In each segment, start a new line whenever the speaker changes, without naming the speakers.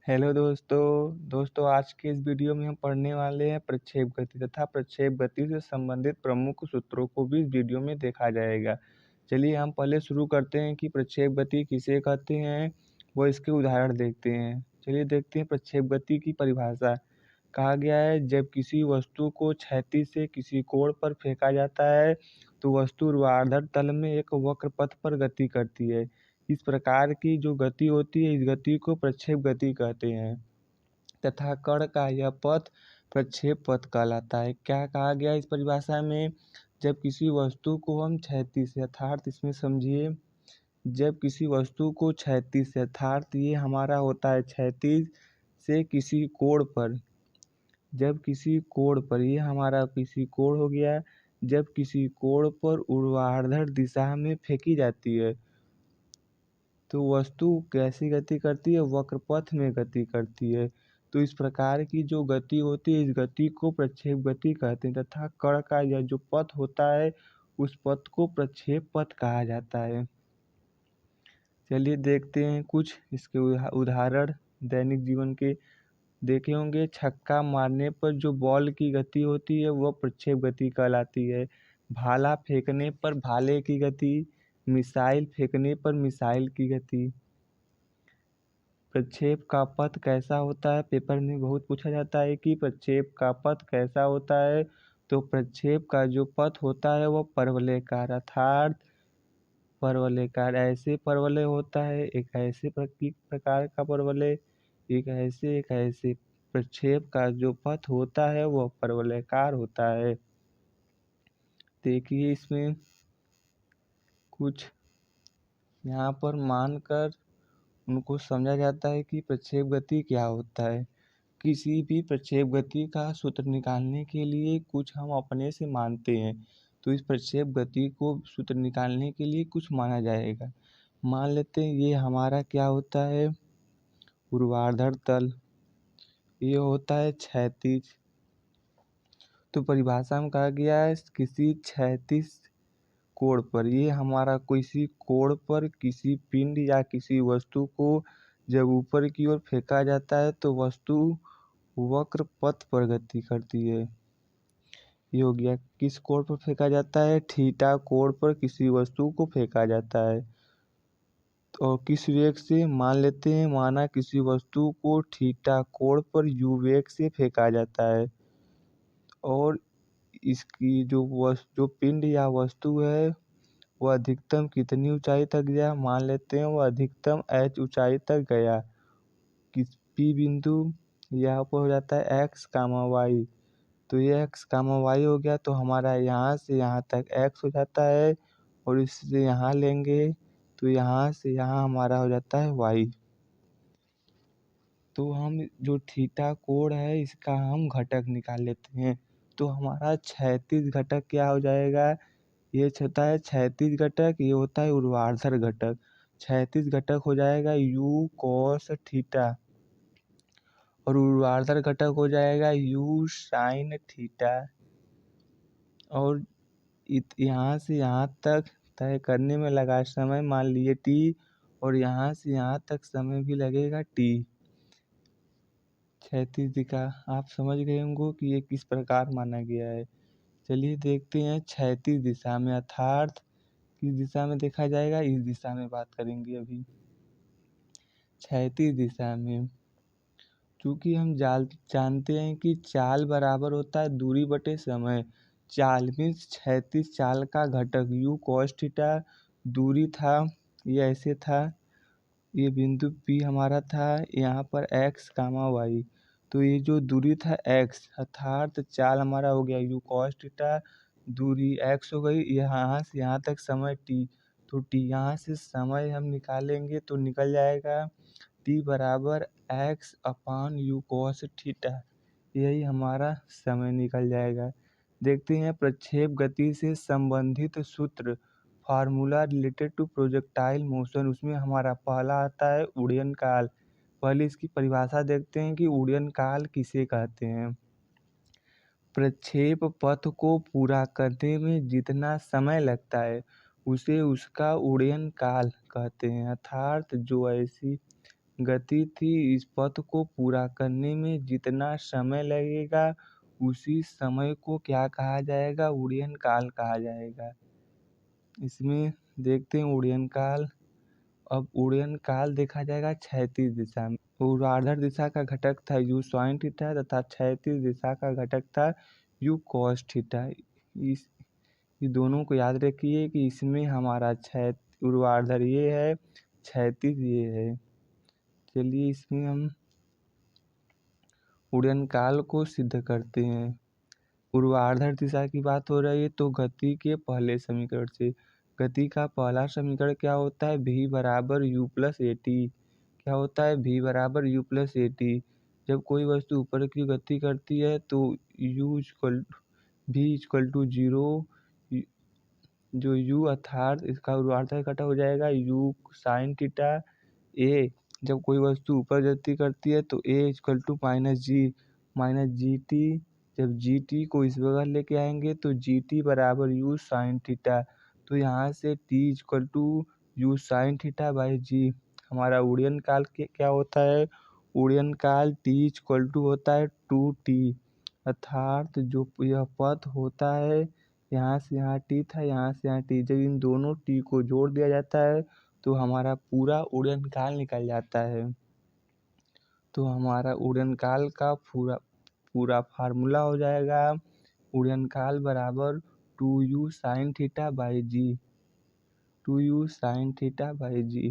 Hello दोस्तों आज के इस वीडियो में हम पढ़ने वाले हैं प्रक्षेप गति तथा प्रक्षेप गति से संबंधित प्रमुख सूत्रों को भी इस वीडियो में देखा जाएगा। चलिए हम पहले शुरू करते हैं कि प्रक्षेप गति किसे कहते हैं, वो इसके उदाहरण देखते हैं। चलिए देखते हैं प्रक्षेप गति की परिभाषा। कहा गया है जब किसी वस्तु को क्षैतिज से किसी कोण पर फेंका जाता है तो वस्तु ऊर्ध्वाधर तल में एक वक्र पथ पर गति करती है। इस प्रकार की जो गति होती है इस गति को प्रक्षेप गति कहते हैं तथा कण का यह पथ प्रक्षेप पथ कहलाता है। क्या कहा गया इस परिभाषा में, जब किसी वस्तु को हम क्षैतिज से अर्थात इसमें समझिए, जब किसी वस्तु को क्षैतिज से अर्थात ये हमारा होता है क्षैतिज से किसी कोण पर, जब किसी कोण पर, ये हमारा किसी कोण हो गया, जब किसी कोण पर ऊर्ध्वाधर दिशा में फेंकी जाती है तो वस्तु कैसी गति करती है, वक्र पथ में गति करती है। तो इस प्रकार की जो गति होती है इस गति को प्रक्षेप गति कहते हैं तथा कण का यह जो पथ होता है उस पथ को प्रक्षेप पथ कहा जाता है। चलिए देखते हैं कुछ इसके उदाहरण दैनिक जीवन के देखे होंगे। छक्का मारने पर जो बॉल की गति होती है वह प्रक्षेप गति कहलाती है। भाला फेंकने पर भाले की गति, मिसाइल फेंकने पर मिसाइल की गति। प्रक्षेप का पथ कैसा होता है, पेपर में बहुत पूछा जाता है कि प्रक्षेप का पथ कैसा होता है। तो प्रक्षेप का जो पथ होता है वह परवलयकार अर्थात परवलयकार ऐसे परवलय होता है, एक ऐसे प्रकार का परवलय, एक ऐसे। प्रक्षेप का जो पथ होता है वह परवलयकार होता है। देखिए इसमें कुछ यहाँ पर मानकर उनको समझा जाता है कि प्रक्षेप गति क्या होता है। किसी भी प्रक्षेप गति का सूत्र निकालने के लिए कुछ हम अपने से मानते हैं, तो इस प्रक्षेप गति को सूत्र निकालने के लिए कुछ माना जाएगा। मान लेते हैं ये हमारा क्या होता है, ऊर्ध्वाधर तल, ये होता है क्षैतिज। तो परिभाषा में कहा गया है किसी क्षैतिज कोण पर, ये हमारा किसी कोण पर किसी पिंड या किसी वस्तु को जब ऊपर की ओर फेंका जाता है तो वस्तु वक्र पथ पर गति करती है। ये हो गया किस कोण पर फेंका जाता है, थीटा कोण पर किसी वस्तु को फेंका जाता है। और किस वेग से, मान लेते हैं माना किसी वस्तु को थीटा कोण पर यू वेग से फेंका जाता है और इसकी जो पिंड या वस्तु है वह अधिकतम कितनी ऊंचाई तक गया, मान लेते हैं वह अधिकतम h ऊंचाई तक गया। किस P बिंदु यहाँ पर हो जाता है x कामा y, तो ये x कामा y हो गया तो हमारा यहाँ से यहाँ तक x हो जाता है और इससे यहाँ लेंगे तो यहाँ से यहाँ हमारा हो जाता है y। तो हम जो थीटा कोण है इसका हम घटक निकाल लेते हैं, तो हमारा क्षैतिज घटक क्या हो जाएगा, ये होता है क्षैतिज घटक, ये होता है ऊर्ध्वाधर घटक। क्षैतिज घटक हो जाएगा u cos थीटा और ऊर्ध्वाधर घटक हो जाएगा u sin थीटा। और यहाँ से यहाँ तक तय करने में लगा समय मान लिए t और यहाँ से यहाँ तक समय भी लगेगा t। क्षैतिज दिशा आप समझ गए होंगे कि ये किस प्रकार माना गया है। चलिए देखते हैं क्षैतिज दिशा में अर्थात किस दिशा में देखा जाएगा, इस दिशा में बात करेंगे अभी। क्षैतिज दिशा में चूँकि हम जानते हैं कि चाल बराबर होता है दूरी बटे समय। चाल मीन्स क्षैतिज चाल का घटक u cos थीटा, दूरी था ये ऐसे था, ये बिंदु P हमारा था, यहाँ पर x कामा y, तो ये जो दूरी था x अर्थात चाल हमारा हो गया u cos थीटा, दूरी x हो गई, यहाँ से यहाँ तक समय t, तो t यहाँ से समय हम निकालेंगे तो निकल जाएगा t बराबर x अपान u cos थीटा, यही हमारा समय निकल जाएगा। देखते हैं प्रक्षेप गति से संबंधित सूत्र, formula related to projectile motion, उसमें हमारा पहला आता है उड्डयन काल। पहले इसकी परिभाषा देखते हैं कि उड्डयन काल किसे कहते हैं। प्रक्षेप पथ को पूरा करने में जितना समय लगता है उसे उसका उड्डयन काल कहते हैं। अर्थात जो ऐसी गति थी। इस पथ को पूरा करने में जितना समय लगेगा उसी समय को क्या कहा जाएगा? उड़्यन काल कहा जाएगा। इसमें देखते हैं उड़्यन काल। अब उड़्यन काल देखा जाएगा क्षैतिज दिशा में। ऊर्ध्वाधर दिशा का घटक था u sin थीटा तथा क्षैतिज दिशा का घटक था u cos थीटा। ये दोनों को याद रखिए कि इसमें हमारा ऊर्ध्वाधर ये है, क्षैतिज ये है। चलिए इसमें हम उड़्यन काल को सिद्ध करते हैं। ऊर्ध्वाधर दिशा की बात हो रही है तो गति के पहले समीकरण से। गति का पहला समीकरण क्या होता है? v बराबर u प्लस ए टी। क्या होता है? v बराबर u प्लस ए टी। जब कोई वस्तु ऊपर की गति करती है तो v इक्वल टू 0, जो u अर्थात इसका ऊर्ध्वाधर घटक हो जाएगा u sin थीटा। a जब कोई वस्तु ऊपर गति करती है तो a equal to minus g t. जब जी टी को इस बगल लेके आएंगे तो जी टी बराबर u sin थीटा। तो यहाँ से t equal to u sin theta by g. हमारा उड़्यन काल क्या होता है? उड़्यन काल t इक्वल टू होता है 2t। अर्थात जो यह पथ होता है, यहाँ से यहाँ t था, यहाँ से यहाँ t, जब इन दोनों t को जोड़ दिया जाता है तो हमारा पूरा उड़्यन काल निकल जाता है। तो हमारा उड़्यन काल का पूरा फार्मूला हो जाएगा उड़्यन काल बराबर 2u sin theta by g. 2u sin theta by g.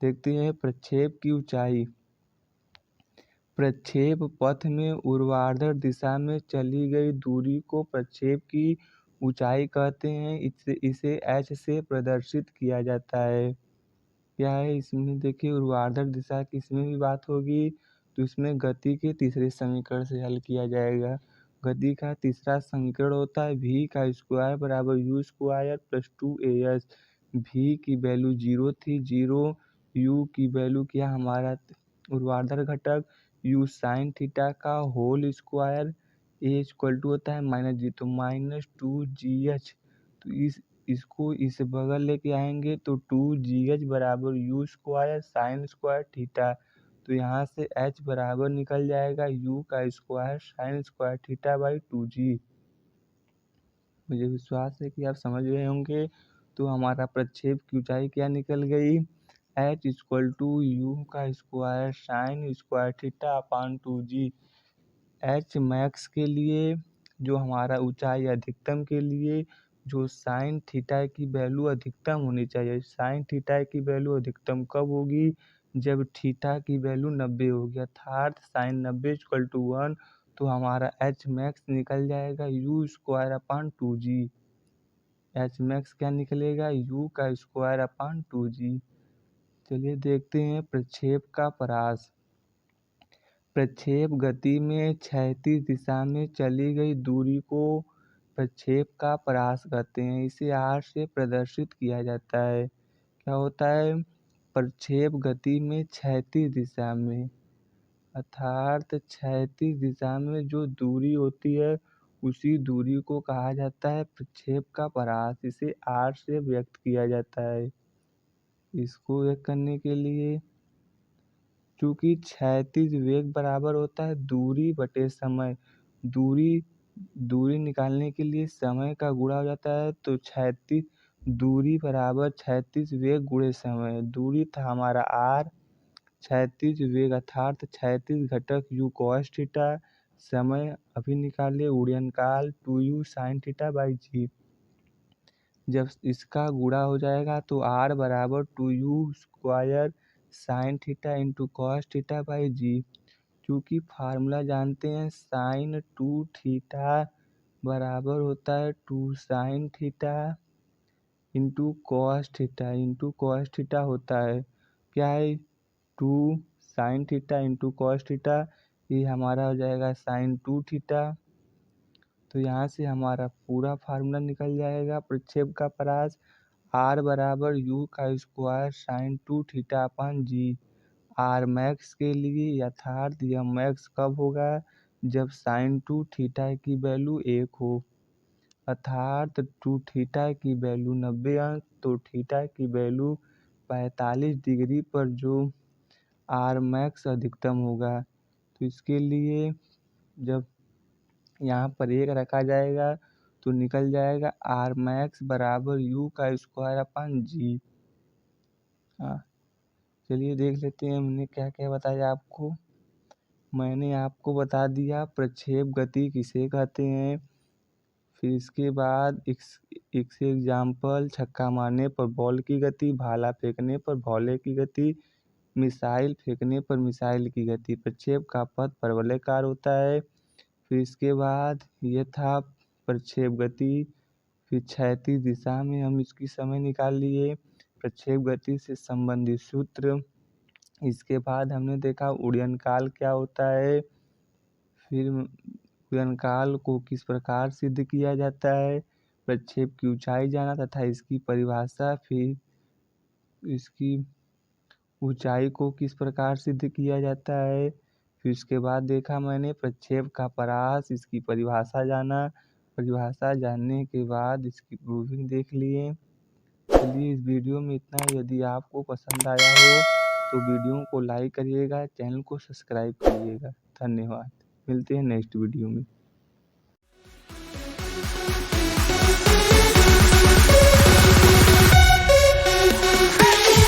देखते हैं प्रक्षेप की ऊंचाई। प्रक्षेप पथ में ऊर्ध्वाधर दिशा में चली गई दूरी को प्रक्षेप की ऊंचाई कहते हैं। इसे h से प्रदर्शित किया जाता है। क्या है इसमें? देखिए ऊर्ध्वाधर दिशा की इसमें भी बात होगी तो इसमें गति के तीसरे समीकरण से हल किया जाएगा। गति का तीसरा समीकरण होता है v का स्क्वायर बराबर u square plus 2as। v की वैल्यू 0 थी, 0 u की वैल्यू क्या हमारा ऊर्ध्वाधर घटक u sin थीटा का whole square. a equal to होता है माइनस जी, तो माइनस 2gh। तो इसको इस बगल लेके आएंगे तो 2gh बराबर u square sine square theta. तो यहाँ से h बराबर निकल जाएगा u का square sine square theta by 2g। मुझे विश्वास है कि आप समझ गए होंगे। तो हमारा प्रक्षेप की ऊंचाई क्या निकल गई? h इक्वल टू u का square sine square theta upon 2g। h max के लिए जो हमारा ऊंचाई अधिकतम के लिए जो साइन थीटा की वैल्यू अधिकतम होनी चाहिए। साइन थीटा की वैल्यू अधिकतम कब होगी? जब थीटा की वैल्यू 90 होगी, अर्थात साइन 90 इक्वल टू 1। तो हमारा h मैक्स निकल जाएगा u square upon 2g। H max क्या निकलेगा? u का स्क्वायर अपान 2g। चलिए देखते हैं प्रक्षेप का परास। प्रक्षेप गति में क्षैतिज दिशा में चली गई दूरी को प्रक्षेप का परास कहते हैं। इसे r से प्रदर्शित किया जाता है। क्या होता है? प्रक्षेप गति में क्षैतिज दिशा में, अर्थात क्षैतिज दिशा में जो दूरी होती है उसी दूरी को कहा जाता है प्रक्षेप का परास। इसे r से व्यक्त किया जाता है। इसको व्यक्त करने के लिए चूंकि क्षैतिज वेग बराबर होता है दूरी बटे समय। दूरी निकालने के लिए समय का गुणा हो जाता है, तो क्षैतिज दूरी बराबर क्षैतिज वेग गुणे समय। दूरी था हमारा r, क्षैतिज वेग अर्थात क्षैतिज घटक u cos थीटा, समय अभी निकाले उड़्यन काल 2u sin थीटा बाई जी। जब इसका गुणा हो जाएगा तो r बराबर 2u square sine theta into cos theta by g. क्योंकि फार्मूला जानते हैं साइन 2 थीटा बराबर होता है 2 sign theta into cos theta होता है। क्या है? 2 sign theta into cos theta, ये हमारा हो जाएगा साइन 2 थीटा। तो यहाँ से हमारा पूरा फार्मूला निकल जाएगा प्रक्षेप का परास। r बराबर u का स्क्वायर साइन 2 थीटा अपान जी। r मैक्स के लिए अर्थात यह मैक्स कब होगा? जब साइन 2 थीटा की वैल्यू 1 हो, अर्थात 2 थीटा की वैल्यू 90 अंक तो थीटा की वैल्यू 45 डिग्री पर जो आर मैक्स अधिकतम होगा। तो इसके लिए जब यहाँ पर 1 रखा जाएगा तो निकल जाएगा आर मैक्स बराबर यू का स्क्वायर अपन जी। हाँ, चलिए देख लेते हैं हमने क्या क्या बताया आपको। मैंने आपको बता दिया प्रक्षेप गति किसे कहते हैं। फिर इसके बाद एक से एग्जाम्पल, छक्का मारने पर बॉल की गति, भाला फेंकने पर भाले की गति, मिसाइल फेंकने पर मिसाइल की गति। प्रक्षेप का पथ परवलयाकार होता है। फिर इसके बाद ये था प्रक्षेप गति। फिर क्षैतिज दिशा में हम इसकी समय निकाल लिए, प्रक्षेप गति से संबंधित सूत्र। इसके बाद हमने देखा उड़यन काल क्या होता है। फिर उड़यन काल को किस प्रकार सिद्ध किया जाता है, प्रक्षेप की ऊंचाई जाना तथा इसकी परिभाषा। फिर इसकी ऊंचाई को किस प्रकार सिद्ध किया जाता है। फिर इसके बाद देखा मैंने प्रक्षेप का परास, इसकी परिभाषा जाना। परिभाषा जानने के बाद इसकी प्रूविंग देख लिए। चलिए इस वीडियो में इतना ही। यदि आपको पसंद आया हो तो वीडियो को लाइक करिएगा, चैनल को सब्सक्राइब करिएगा। धन्यवाद। मिलते हैं नेक्स्ट वीडियो में।